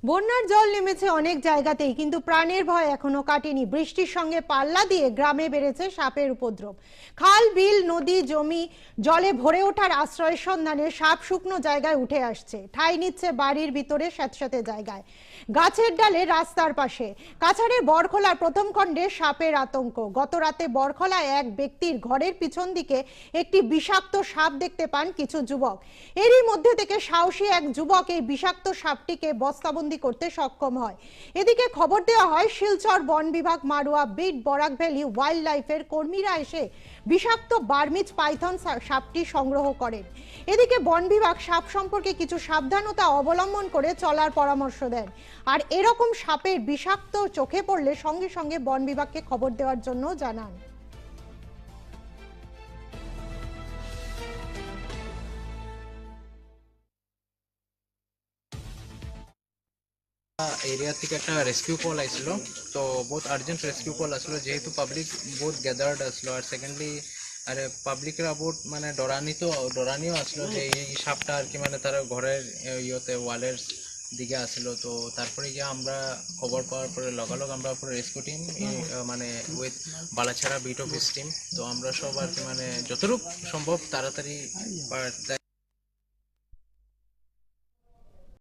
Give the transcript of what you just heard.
বন্যার জল নেমেছে অনেক জায়গাতেই, কিন্তু প্রাণের ভয় এখনো কাটেনি। বৃষ্টির সঙ্গে পাল্লা দিয়ে গ্রামে বেড়েছে সাপের উপদ্রব। খাল, বিল, নদী, জমি জলে ভরে ওঠার আশ্রয়ের সন্ধানে সাপ শুকনো জায়গায় উঠে আসছে। ঠাঁই নিচ্ছে বাড়ির ভিতরে স্যাঁতস্যাঁতে জায়গায়, গাছের ডালে, রাস্তার পাশে। কাছাড়ের বড়খলার প্রথম খণ্ডে সাপের আতঙ্ক। গত রাতে বড়খলায় এক ব্যক্তির ঘরের পিছন দিকে একটি বিষাক্ত সাপ দেখতে পান কিছু যুবক। এরই মধ্যে থেকে সাহসী এক যুবক এই বিষাক্ত সাপটিকে বস্তাবন্দি করতে সক্ষম হয়। এদিকে খবর দেওয়া হয় শিলচর বন বিভাগ, মারুয়া বিট, বরাক ভ্যালি ওয়াইল্ড লাইফের কর্মীরা এসে বিষাক্ত বার্মিজ পাইথন সাপটি সংগ্রহ করেন। এদিকে বন বিভাগ সাপ সম্পর্কে কিছু সাবধানতা অবলম্বন করে চলার পরামর্শ দেন। আর এরকম সাপের বিষাক্ত চোখে পড়লে সঙ্গে সঙ্গে বন বিভাগকে খবর দেওয়ার জন্য জানান। এরিয়া থেকে একটা রেস্কিউ কল আসছিল। তো বহুত আর্জেন্ট রেস্কিউ কল আসলো, যেহেতু পাবলিক বহুত গ্যাদার্ড আসলো। আর সেকেন্ডলি আরে পাবলিকরা বহুত মানে ডরানিও আসলো যে এই সাপটা আর কি মানে তার ঘরের ইয়েতে ওয়ালের দিকে আসলো। তো তারপরে গিয়ে আমরা খবর পাওয়ার পরে লগালগ আমরা পুরো রেস্কিউ টিম মানে উইথ বালাছাড়া বিট অফিস টিম, তো আমরা সব আর কি মানে যতটুকু সম্ভব তাড়াতাড়ি